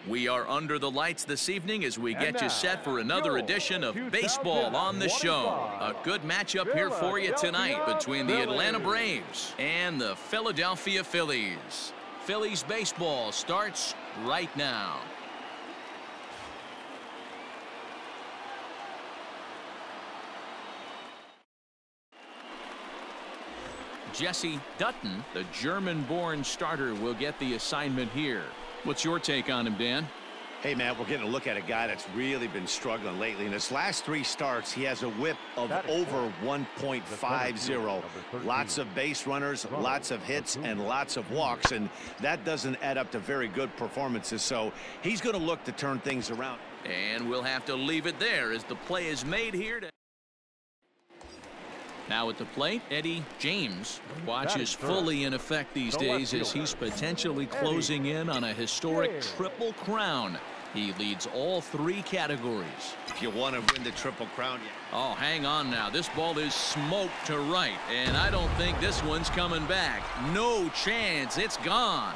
We are under the lights this evening as we get you set for another edition of Baseball on the Show. A good matchup here for you tonight between the Atlanta Braves and the Philadelphia Phillies. Phillies baseball starts right now. Jesse Dutton, the German-born starter, will get the assignment here. What's your take on him, Dan? Hey, Matt, we're getting a look at a guy that's really been struggling lately. In his last 3 starts, he has a whip of over 1.50. Lots of base runners, lots of hits, and lots of walks, and that doesn't add up to very good performances. So he's going to look to turn things around. And we'll have to leave it there as the play is made here. Now at the plate, Eddie James. The watch is fully in effect these days as he's potentially closing in on a historic triple crown. He leads all 3 categories. If you want to win the triple crown, Oh, hang on now. This ball is smoked to right, and I don't think this one's coming back. No chance. It's gone.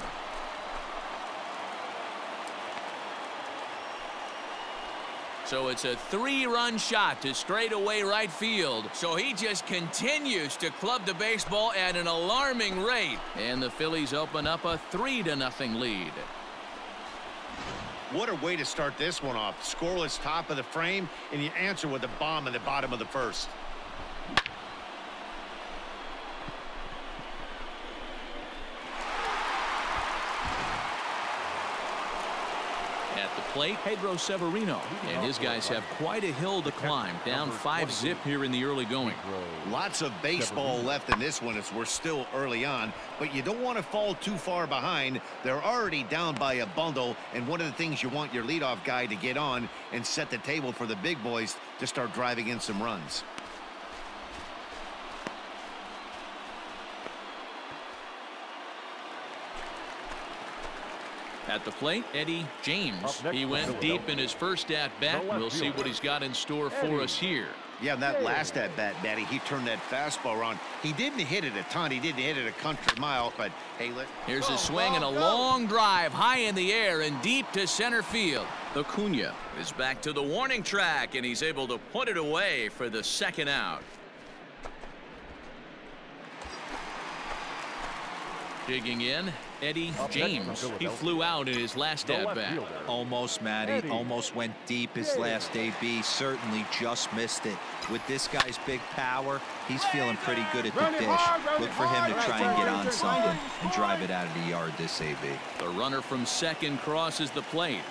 So it's a 3-run shot to straightaway right field. So he just continues to club the baseball at an alarming rate. And the Phillies open up a 3-0 lead. What a way to start this one off. Scoreless top of the frame, and you answer with a bomb in the bottom of the first. At the plate, Pedro Severino, and his guys have quite a hill to climb, down 5-zip here in the early going. Lots of baseball left in this one as we're still early on, but you don't want to fall too far behind. They're already down by a bundle, and one of the things you want your leadoff guy to get on and set the table for the big boys to start driving in some runs. At the plate, Eddie James. He went deep in his first at-bat. We'll see what he's got in store for us here. Yeah, that last at-bat, Matty, he turned that fastball around. He didn't hit it a ton. He didn't hit it a country mile, but hey, here's a swing and a long drive high in the air and deep to center field. Acuna is back to the warning track, and he's able to put it away for the 2nd out. Digging in, Eddie James. He flew out in his last at-bat. Almost, Matty. Almost went deep his last AB. Certainly just missed it. With this guy's big power, he's feeling pretty good at the dish. Look for him to try and get on something and drive it out of the yard this AB. The runner from second crosses the plate.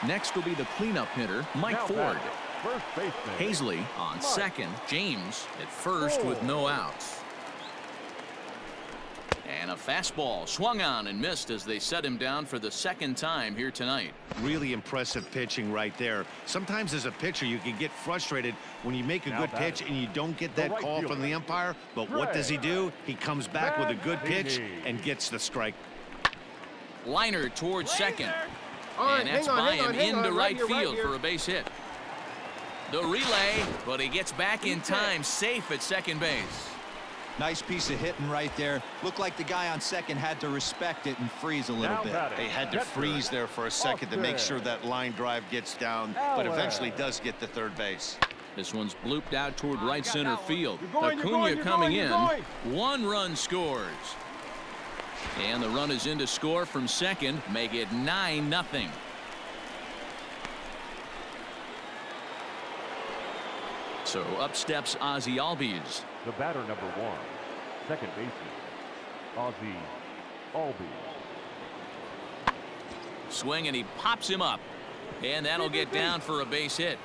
Next will be the cleanup hitter, Mike Ford. Hazley on second. James at first with no outs. And a fastball swung on and missed as they set him down for the 2nd time here tonight. Really impressive pitching right there. Sometimes as a pitcher you can get frustrated when you make a good pitch and you don't get that call from the umpire. But what does he do? He comes back with a good pitch and gets the strike. Liner towards second. And that's by him into right field for a base hit. The relay, but he gets back in time, safe at second base. Nice piece of hitting right there. Looked like the guy on second had to respect it and freeze a little bit. They had to freeze there for a second to make sure that line drive gets down, but eventually does get to third base. This one's blooped out toward right center field. Acuna coming in. 1 run scores. And the run is in to score from second, make it 9-0. So up steps Ozzie Albies. The batter, number 1, second baseman, Ozzie Albies. Swing, and he pops him up. And that'll get down for a base hit.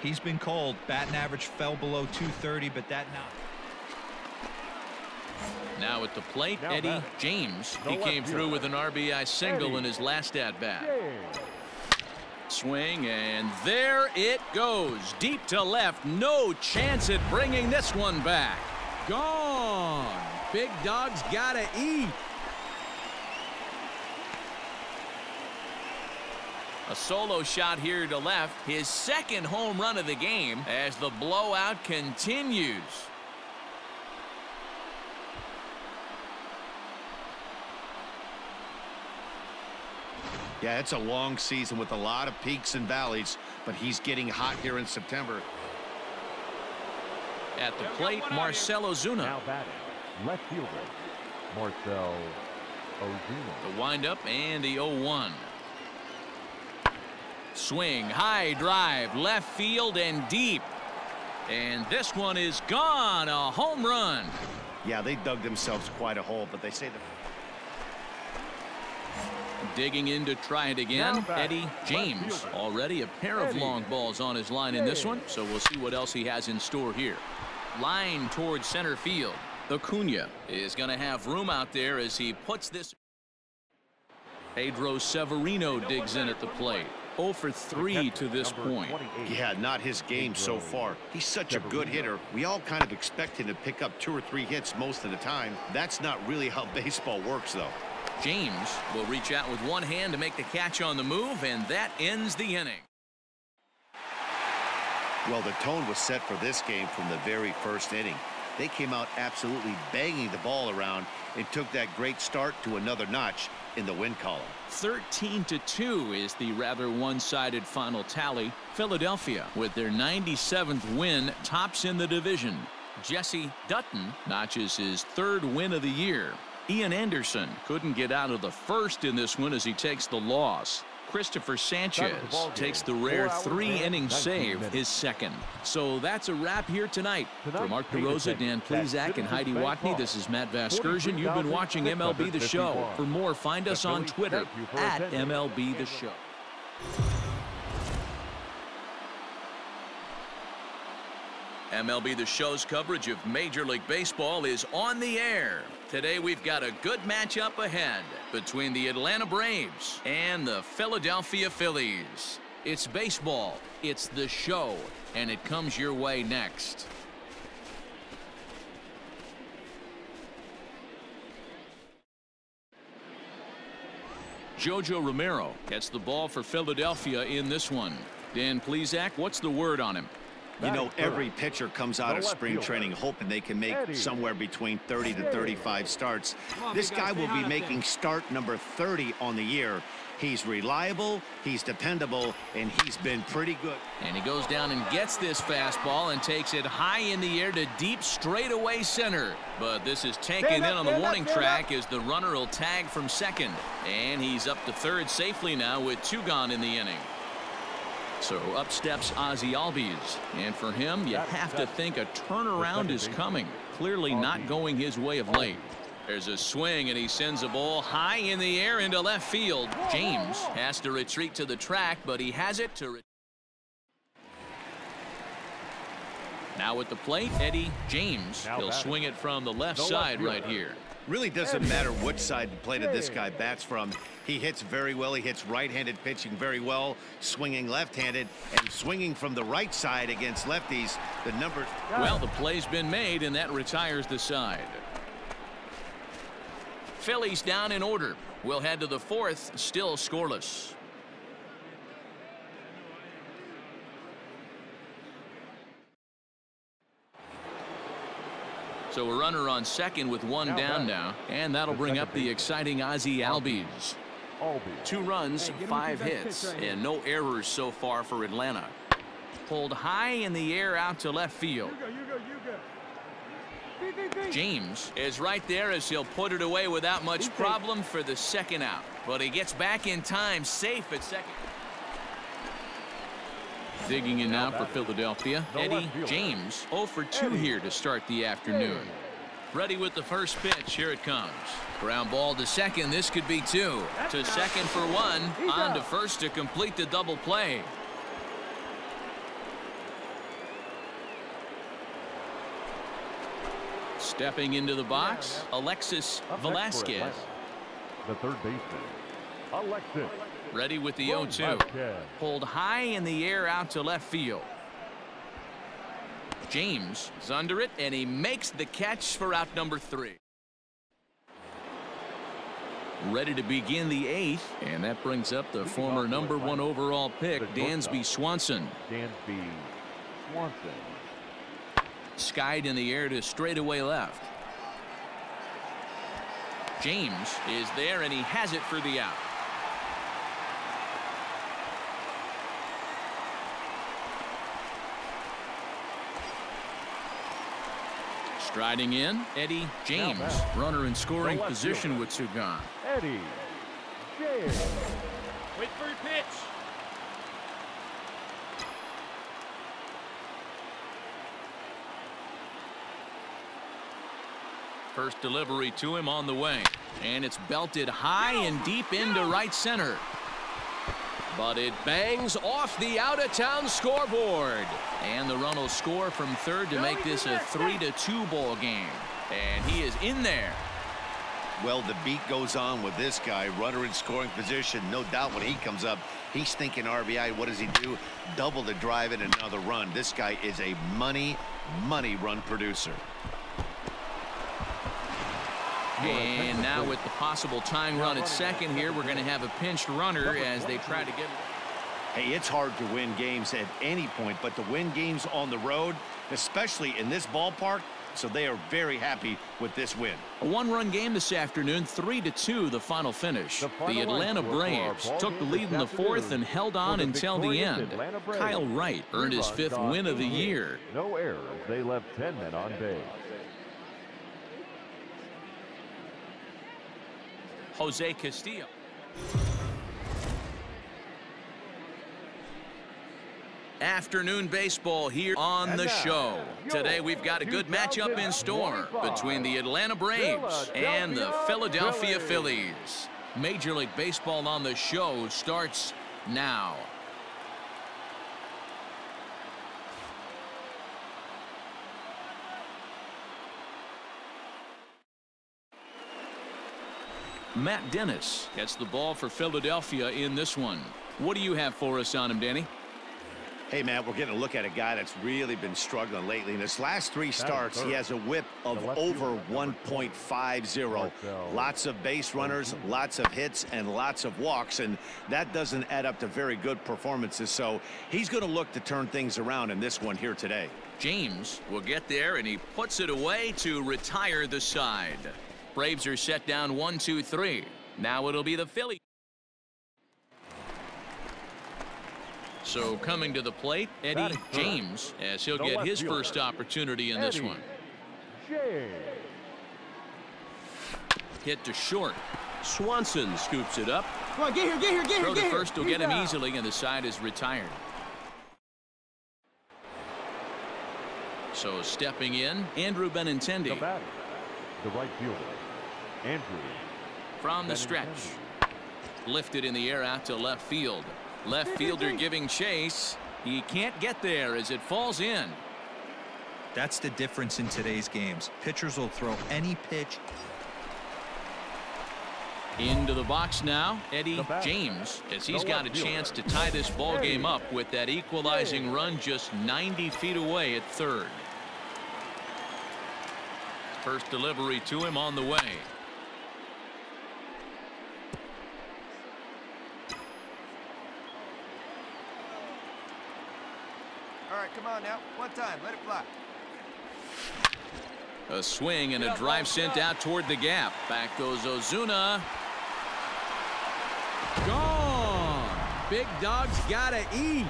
He's been cold. Batting average fell below 230, but that now at the plate, Eddie James. He came through with an RBI single in his last at-bat. Swing, and there it goes. Deep to left. No chance at bringing this one back. Gone. Big Dog's gotta eat. A solo shot here to left. His 2nd home run of the game as the blowout continues. Yeah, it's a long season with a lot of peaks and valleys, but he's getting hot here in September. At the plate, Marcell Ozuna. Now batting, left fielder, Marcell Ozuna. The windup and the 0-1. Swing, high drive, left field and deep. And this one is gone, a home run. Yeah, they dug themselves quite a hole, but they say that. Digging in to try it again, Eddie James. Already a pair of long balls on his line in this one, so we'll see what else he has in store here. Line towards center field. Acuna is going to have room out there as he puts this. Pedro Severino digs in at the plate. 0 for 3 to this point. Yeah, not his game so far. He's such a good hitter. We all kind of expect him to pick up 2 or 3 hits most of the time. That's not really how baseball works, though. James will reach out with one hand to make the catch on the move, and that ends the inning. Well, the tone was set for this game from the very first inning. They came out absolutely banging the ball around and took that great start to another notch in the win column. 13-2 is the rather one-sided final tally. Philadelphia, with their 97th win, tops in the division. Jesse Dutton notches his 3rd win of the year. Ian Anderson couldn't get out of the first in this one as he takes the loss. Christopher Sanchez takes the rare 3-inning save, his 2nd. So that's a wrap here tonight. For Mark DeRosa, Dan Plesac, and Heidi Watney, this is Matt Vasgersian. You've been watching MLB The Show. For more, find us on Twitter at MLB The Show. MLB The Show's coverage of Major League Baseball is on the air. Today we've got a good matchup ahead between the Atlanta Braves and the Philadelphia Phillies. It's baseball, it's the show, and it comes your way next. Jojo Romero gets the ball for Philadelphia in this one. Dan Plesac, what's the word on him? You know, every pitcher comes out of spring training hoping they can make somewhere between 30 to 35 starts. This guy will be making start number 30 on the year. He's reliable, he's dependable, and he's been pretty good. And he goes down and gets this fastball and takes it high in the air to deep straightaway center. But this is taken in on the warning track as the runner will tag from second. And he's up to third safely now with 2 gone in the inning. So up steps Ozzie Albies, and for him you have to think a turnaround is coming. Clearly not going his way of late. There's a swing and he sends a ball high in the air into left field. James has to retreat to the track, but he has it to now at the plate, Eddie James. He'll swing it from the left side right here. Really doesn't matter which side the plate of this guy bats from. He hits very well. He hits right-handed pitching very well, swinging left-handed, and swinging from the right side against lefties. The numbers. Well, the play's been made, and that retires the side. Phillies down in order. We'll head to the 4th, still scoreless. So a runner on second with 1 down now, and that'll bring up the exciting Ozzie Albies. 2 runs, 5 hits, and no errors so far for Atlanta. Pulled high in the air out to left field. James is right there as he'll put it away without much problem for the 2nd out. But he gets back in time, safe at second. Digging in now for Philadelphia, Eddie James. 0 for 2 here to start the afternoon. Ready with the first pitch. Here it comes. Ground ball to second. This could be 2. To second for 1. On to first to complete the double play. Stepping into the box, Alexis Velasquez. The third baseman, Alexis. Ready with the 0-2. Pulled high in the air out to left field. James is under it, and he makes the catch for out number 3. Ready to begin the 8th, and that brings up the former number 1 overall pick, Dansby Swanson. Dansby Swanson. Skied in the air to straightaway left. James is there, and he has it for the out. Striding in, Eddie James. Runner in scoring position with two gone. Eddie James. Wait for your pitch. First delivery to him on the way. And it's belted high and deep into right center. But it bangs off the out-of-town scoreboard. And the run will score from third to make this a 3-2 ball game. And he is in there. Well, the beat goes on with this guy. Runner in scoring position. No doubt when he comes up, he's thinking RBI. What does he do? Double to drive in another run. This guy is a money run producer. And now with the possible tying run at second here, we're going to have a pinched runner as they try to get. Hey, it's hard to win games at any point, but to win games on the road, especially in this ballpark, so they are very happy with this win. A one-run game this afternoon, 3-2 the final finish. The Atlanta Braves took the lead in the fourth and held on until the end. Kyle Wright earned his fifth win of the year. No errors. They left 10 men on base. Jose Castillo. Afternoon baseball here on the show. Today we've got a good matchup in store between the Atlanta Braves and the Philadelphia Phillies. Major League Baseball on the show starts now. Matt Dennis gets the ball for Philadelphia in this one. What do you have for us on him, Danny? Hey, Matt, we're getting a look at a guy that's really been struggling lately. In his last three starts, he has a whip of over 1.50. Lots of base runners, lots of hits, and lots of walks, and that doesn't add up to very good performances. So he's going to look to turn things around in this one here today. James will get there, and he puts it away to retire the side. Braves are set down 1-2-3. Now it'll be the Phillies. So coming to the plate, Eddie James, as he'll get his first opportunity in this one. Hit to short. Swanson scoops it up. Come on, get here, get here, get here. Throw to first will get him easily, and the side is retired. So stepping in, Andrew Benintendi. The batter, the right fielder, Andrew. From the stretch. Lifted in the air out to left field. Left fielder giving chase. He can't get there as it falls in. That's the difference in today's games. Pitchers will throw any pitch. Into the box now, Eddie James, as he's got a chance to tie this ball game up with that equalizing run just 90 feet away at third. First delivery to him on the way. All right, come on now. One time, let it fly. A swing and a drive sent out toward the gap. Back goes Ozuna. Gone. Big dog's gotta eat.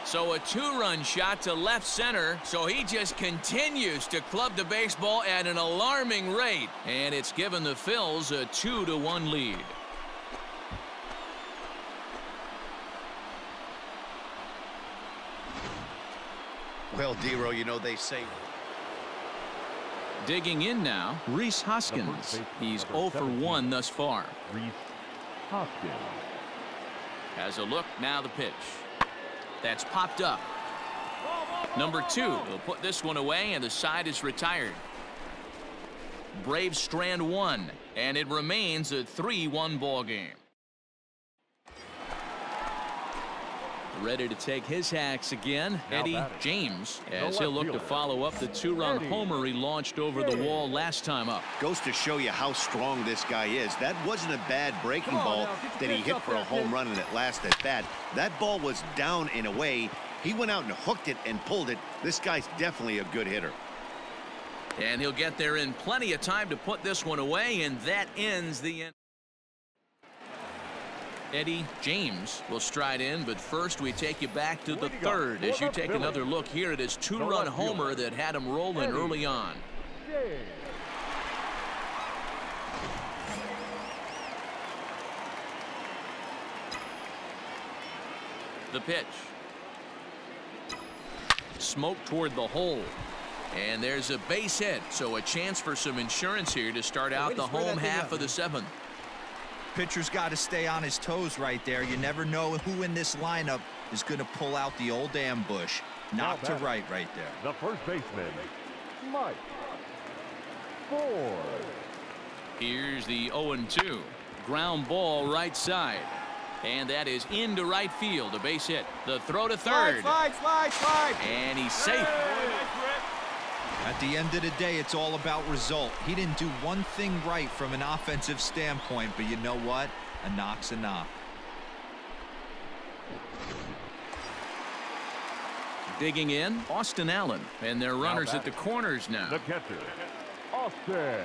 So a two-run shot to left center. So he just continues to club the baseball at an alarming rate. And it's given the Phils a 2-1 lead. Well, Dero, you know they say. Digging in now, Rhys Hoskins. He's 0 for 1 thus far. Rhys Hoskins. Has a look, now the pitch. That's popped up. Number 2 will put this one away, and the side is retired. Braves strand 1, and it remains a 3-1 ball game. Ready to take his hacks again, Eddie James, as he'll look to follow up the two-run homer he launched over the wall last time up. Goes to show you how strong this guy is. That wasn't a bad breaking ball that he hit for a home run in that last at bat. That ball was down and away. He went out and hooked it and pulled it. This guy's definitely a good hitter. And he'll get there in plenty of time to put this one away, and that ends the end. Eddie James will stride in, but first we take you back to the third as you take another look here at his two-run homer that had him rolling early on. The pitch. Smoke toward the hole. And there's a base hit, so a chance for some insurance here to start out the home half of the seventh. Pitcher's got to stay on his toes right there. You never know who in this lineup is going to pull out the old ambush. Knock to right there. The first baseman, Mike Ford. Here's the 0-2. Ground ball right side. And that is into right field, a base hit. The throw to third. Slide. And he's safe. At the end of the day, it's all about result. He didn't do one thing right from an offensive standpoint, but you know what? A knock's a knock. Digging in, Austin Allen. And their runners at the corners now. The catcher, Austin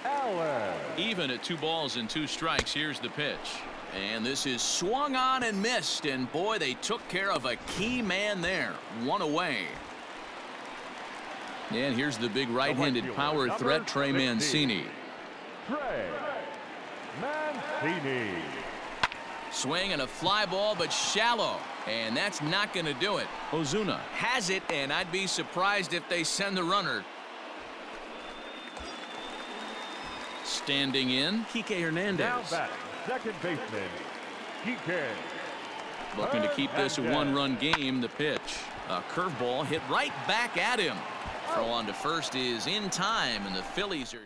Allen. Even at 2 balls and 2 strikes, here's the pitch. And this is swung on and missed. And boy, they took care of a key man there. 1 away. And here's the big right-handed power threat, Trey Mancini. Trey Mancini. Swing and a fly ball, but shallow. And that's not going to do it. Ozuna has it, and I'd be surprised if they send the runner. Standing in, Kike Hernandez. Now batting, second baseman, Kike. Looking to keep this a 1-run game. The pitch. A curveball hit right back at him. Throw on to first is in time, and the Phillies are.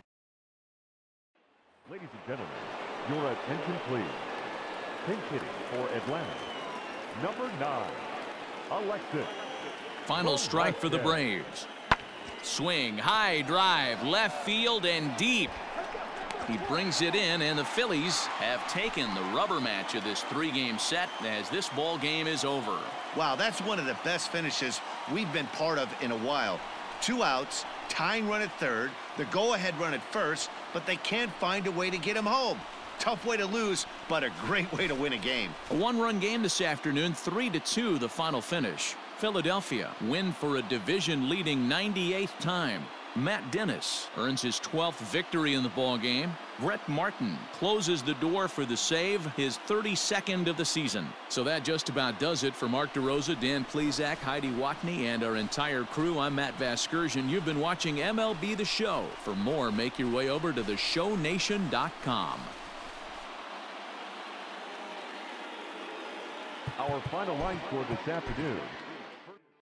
Ladies and gentlemen, your attention please. Pink hitting for Atlanta, number 9, Alexis. Final strike for the Braves. Swing, high drive, left field and deep. He brings it in, and the Phillies have taken the rubber match of this 3-game set as this ball game is over. Wow, that's one of the best finishes we've been part of in a while. 2 outs, tying run at third, the go-ahead run at first, but they can't find a way to get him home. Tough way to lose, but a great way to win a game. A 1-run game this afternoon, 3-2 the final finish. Philadelphia win for a division-leading 98th time. Matt Dennis earns his 12th victory in the ball game. Brett Martin closes the door for the save, his 32nd of the season. So that just about does it for Mark DeRosa, Dan Plesac, Heidi Watney, and our entire crew. I'm Matt Vasgersian. You've been watching MLB The Show. For more, make your way over to theshownation.com. Our final line score this afternoon,